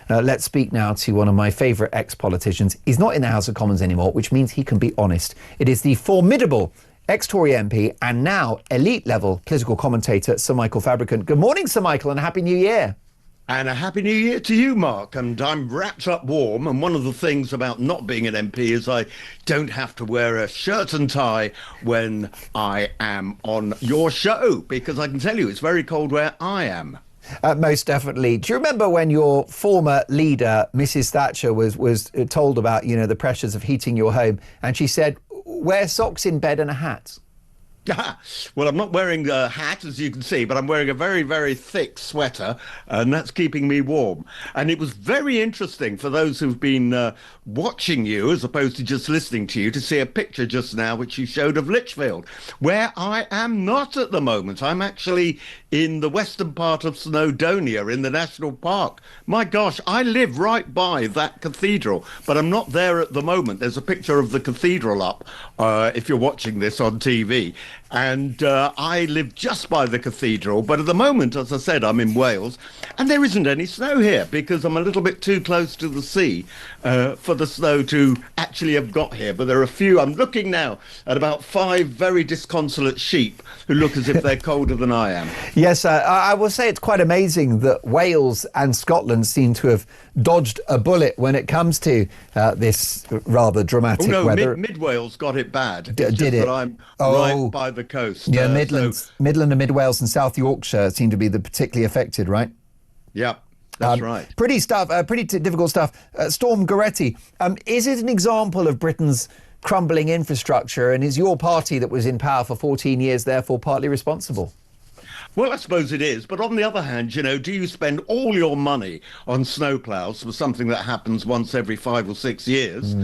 Let's speak now to one of my favourite ex-politicians. He's not in the House of Commons anymore, which means he can be honest. It is the formidable ex-Tory MP and now elite-level political commentator, Sir Michael Fabricant. Good morning, Sir Michael, and a Happy New Year. And a Happy New Year to you, Mark. And I'm wrapped up warm. And one of the things about not being an MP is I don't have to wear a shirt and tie when I am on your show, because I can tell you it's very cold where I am. Most definitely. Do you remember when your former leader, Mrs. Thatcher, was told about, the pressures of heating your home, and she said, wear socks in bed and a hat? Well, I'm not wearing a hat, as you can see, but I'm wearing a very, very thick sweater, and that's keeping me warm. And it was very interesting for those who've been watching you, as opposed to just listening to you, to see a picture just now which you showed of Lichfield, where I am not at the moment. I'm actually in the western part of Snowdonia in the national park. My gosh, I live right by that cathedral, but I'm not there at the moment. There's a picture of the cathedral up, if you're watching this on TV. And I live just by the cathedral. But at the moment, as I said, I'm in Wales. And there isn't any snow here because I'm a little bit too close to the sea for the snow to actually have got here. But there are a few. I'm looking now at about 5 very disconsolate sheep who look as if they're colder than I am. Yes, I will say it's quite amazing that Wales and Scotland seem to have dodged a bullet when it comes to this rather dramatic weather. Mid Wales got it bad. Did it? That I'm right by the coast. Yeah, Midland and Mid Wales and South Yorkshire seem to be the particularly affected, right? Yeah, that's right. Pretty difficult stuff. Storm Goretti, is it an example of Britain's crumbling infrastructure, and is your party that was in power for 14 years therefore partly responsible? Well, I suppose it is. But on the other hand, do you spend all your money on snowplows for something that happens once every 5 or 6 years?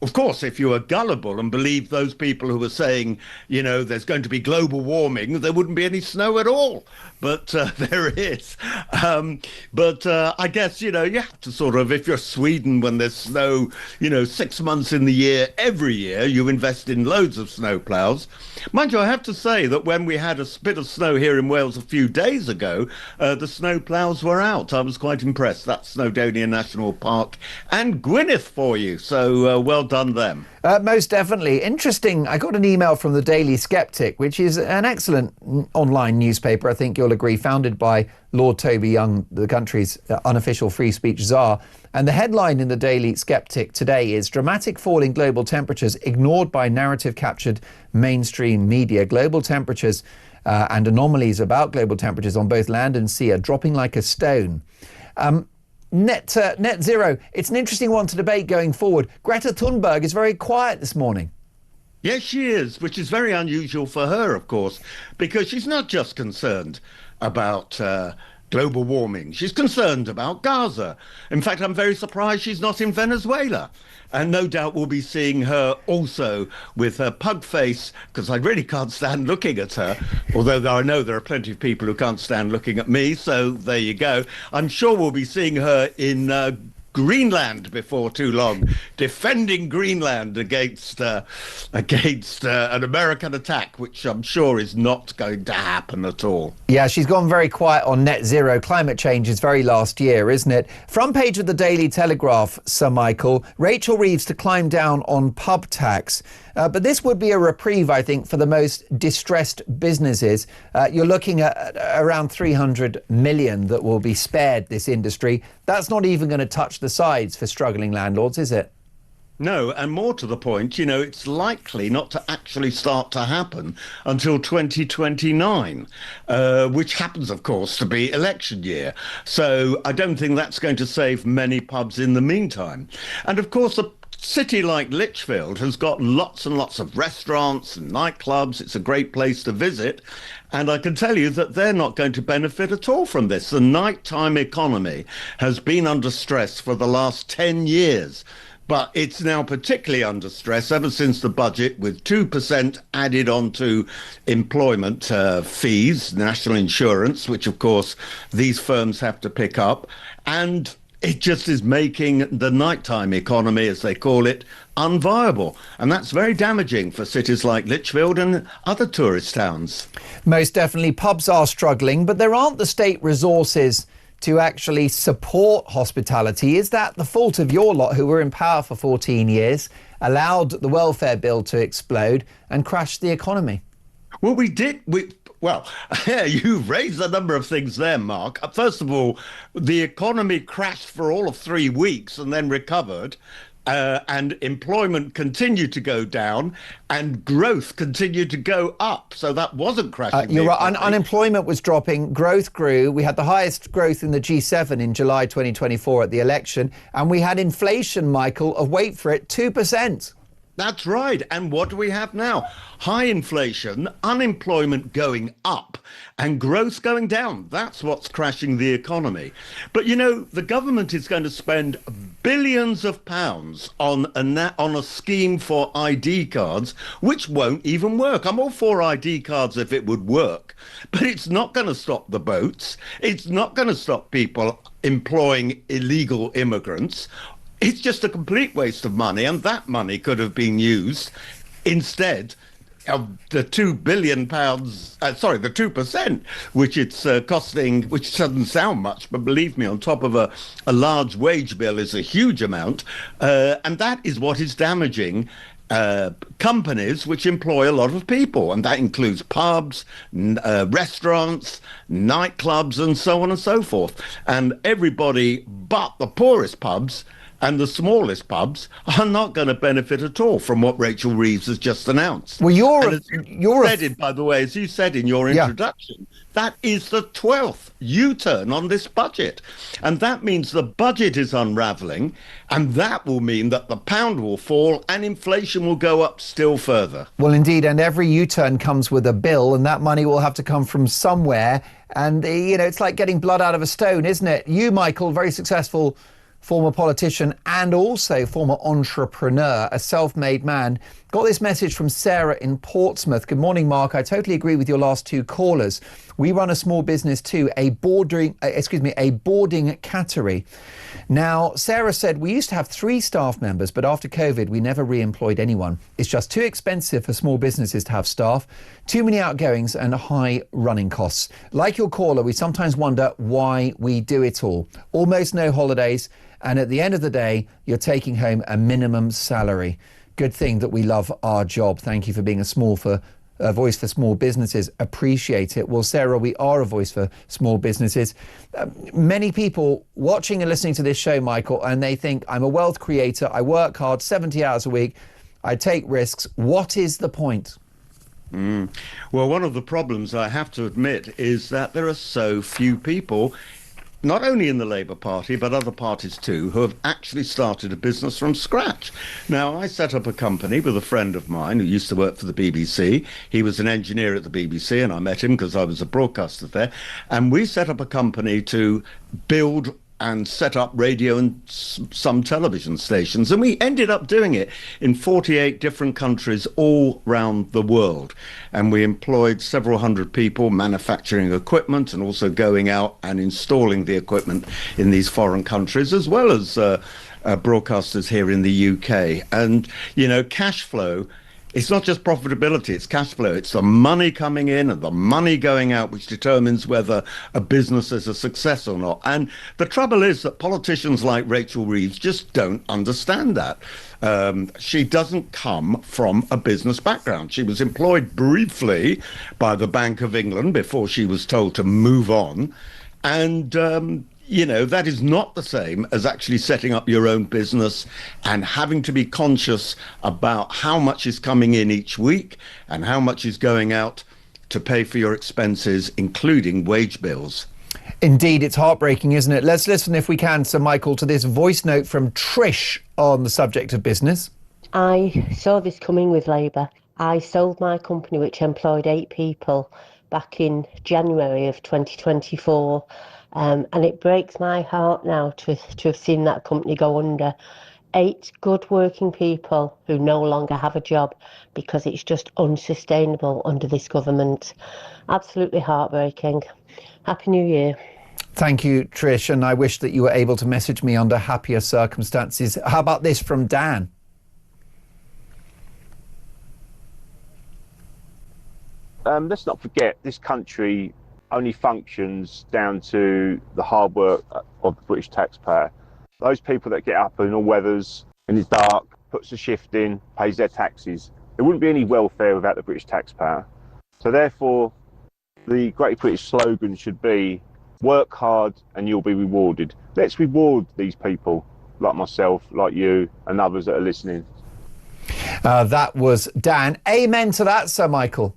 Of course, if you are gullible and believe those people who are saying, there's going to be global warming, there wouldn't be any snow at all. But there is. But I guess, you have to sort of, if you're Sweden, when there's snow, 6 months in the year, every year, you invest in loads of snowplows. Mind you, I have to say that when we had a bit of snow here in Wales a few days ago, the snowplows were out. I was quite impressed. That's Snowdonia National Park and Gwynedd for you. So well done them. Most definitely. Interesting. I got an email from the Daily Sceptic, which is an excellent online newspaper, I think you'll agree, founded by Lord Toby Young, the country's unofficial free speech czar. And the headline in the Daily Sceptic today is dramatic fall in global temperatures ignored by narrative captured mainstream media. Global temperatures and anomalies about global temperatures on both land and sea are dropping like a stone. Net zero, it's an interesting one to debate going forward. Greta Thunberg is very quiet this morning. Yes, she is, which is very unusual for her, of course, because she's not just concerned about global warming. She's concerned about Gaza. In fact, I'm very surprised she's not in Venezuela. And no doubt we'll be seeing her also with her pug face, because I really can't stand looking at her, although I know there are plenty of people who can't stand looking at me, so there you go. I'm sure we'll be seeing her in Greenland before too long, defending Greenland against an American attack, which I'm sure is not going to happen at all. Yeah, she's gone very quiet on net zero. Climate change is very last year, isn't it? Front page of the Daily Telegraph, Sir Michael. Rachel Reeves to climb down on pub tax. But this would be a reprieve, I think, for the most distressed businesses. You're looking at around 300 million that will be spared this industry. That's not even going to touch the sides for struggling landlords, is it? No, and more to the point, it's likely not to actually start to happen until 2029, which happens, of course, to be election year. So I don't think that's going to save many pubs in the meantime. And of course, a city like Lichfield has got lots and lots of restaurants and nightclubs. It's a great place to visit. And I can tell you that they're not going to benefit at all from this. The nighttime economy has been under stress for the last 10 years. But it's now particularly under stress ever since the budget, with 2% added onto employment fees, national insurance, which, of course, these firms have to pick up. And it just is making the nighttime economy, as they call it, unviable. And that's very damaging for cities like Lichfield and other tourist towns. Most definitely. Pubs are struggling, but there aren't the state resources to actually support hospitality. Is that the fault of your lot who were in power for 14 years, allowed the welfare bill to explode and crash the economy? Well, we did. Well, yeah, you've raised a number of things there, Mark. First of all, the economy crashed for all of 3 weeks and then recovered. And employment continued to go down and growth continued to go up. So that wasn't crashing. You're right. Unemployment was dropping. Growth grew. We had the highest growth in the G7 in July 2024 at the election. And we had inflation, Michael, of, wait for it, 2%. That's right. And what do we have now? High inflation, unemployment going up, and growth going down. That's what's crashing the economy. But, you know, the government is going to spend billions of pounds on a scheme for ID cards, which won't even work. I'm all for ID cards if it would work, but it's not going to stop the boats. It's not going to stop people employing illegal immigrants. It's just a complete waste of money, and that money could have been used instead of the £2 billion, the 2%, which it's costing, which doesn't sound much, but believe me, on top of a large wage bill is a huge amount. And that is what is damaging companies which employ a lot of people. And that includes pubs, restaurants, nightclubs, and so on and so forth. And everybody but the poorest pubs and the smallest pubs are not going to benefit at all from what Rachel Reeves has just announced. Well, by the way, as you said in your introduction, that is the 12th U-turn on this budget. And that means the budget is unravelling, and that will mean that the pound will fall and inflation will go up still further. Well, indeed, and every U-turn comes with a bill, and that money will have to come from somewhere. And, you know, it's like getting blood out of a stone, isn't it? You, Michael, very successful former politician and also former entrepreneur, a self-made man, got this message from Sarah in Portsmouth. Good morning, Mark. I totally agree with your last two callers. We run a small business too, a boarding cattery. Now, Sarah said, we used to have 3 staff members, but after COVID, we never re-employed anyone. It's just too expensive for small businesses to have staff, too many outgoings and high running costs. Like your caller, we sometimes wonder why we do it all. Almost no holidays. And at the end of the day, you're taking home a minimum salary. Good thing that we love our job. Thank you for being a voice for small businesses. Appreciate it. Well, Sarah, we are a voice for small businesses. Many people watching and listening to this show, Michael, and they think, I'm a wealth creator. I work hard, 70 hours a week. I take risks. What is the point? Well, one of the problems, I have to admit, is that there are so few people, not only in the Labour Party, but other parties too, who have actually started a business from scratch. Now, I set up a company with a friend of mine who used to work for the BBC. He was an engineer at the BBC, and I met him because I was a broadcaster there. And we set up a company to build and set up radio and some television stations. And we ended up doing it in 48 different countries all around the world. And we employed several hundred people manufacturing equipment and also going out and installing the equipment in these foreign countries, as well as broadcasters here in the UK. And, you know, cash flow, it's not just profitability, it's cash flow. It's the money coming in and the money going out which determines whether a business is a success or not. And the trouble is that politicians like Rachel Reeves just don't understand that. She doesn't come from a business background. She was employed briefly by the Bank of England before she was told to move on. And you know, that is not the same as actually setting up your own business and having to be conscious about how much is coming in each week and how much is going out to pay for your expenses, including wage bills. Indeed, it's heartbreaking, isn't it? Let's listen, if we can, Sir Michael, to this voice note from Trish on the subject of business. I saw this coming with Labour. I sold my company, which employed 8 people, back in January of 2024. And it breaks my heart now to have seen that company go under. 8 good working people who no longer have a job because it's just unsustainable under this government. Absolutely heartbreaking. Happy New Year. Thank you, Trish, and I wish that you were able to message me under happier circumstances. How about this from Dan? Let's not forget, this country only functions down to the hard work of the British taxpayer. Those people that get up in all weathers, and it's dark, puts a shift in, pays their taxes. There wouldn't be any welfare without the British taxpayer. So therefore, the Great British slogan should be, work hard and you'll be rewarded. Let's reward these people, like myself, like you, and others that are listening. That was Dan. Amen to that, Sir Michael.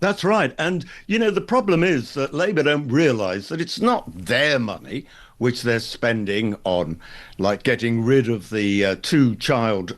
That's right. And, you know, the problem is that Labour don't realise that it's not their money which they're spending on, like getting rid of the two-child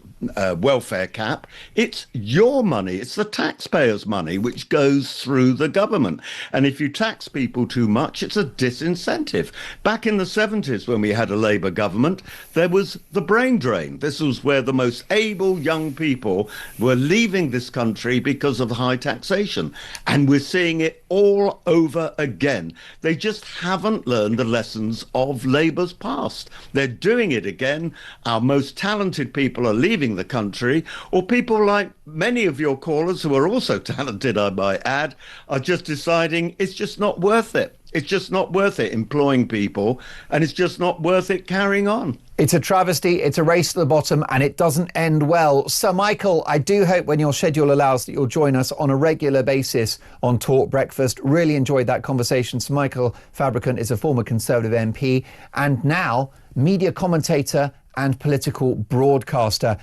welfare cap. It's your money. It's the taxpayers' money which goes through the government. And if you tax people too much, it's a disincentive. Back in the 70s, when we had a Labour government, there was the brain drain. This was where the most able young people were leaving this country because of high taxation. And we're seeing it all over again. They just haven't learned the lessons of Labour's past. They're doing it again. Our most talented people are leaving the country, or people like many of your callers who are also talented, I might add, are just deciding it's just not worth it. It's just not worth it employing people, and it's just not worth it carrying on. It's a travesty, it's a race to the bottom, and it doesn't end well. Sir Michael, I do hope when your schedule allows that you'll join us on a regular basis on Talk Breakfast. Really enjoyed that conversation. Sir Michael Fabricant is a former Conservative MP and now media commentator and political broadcaster.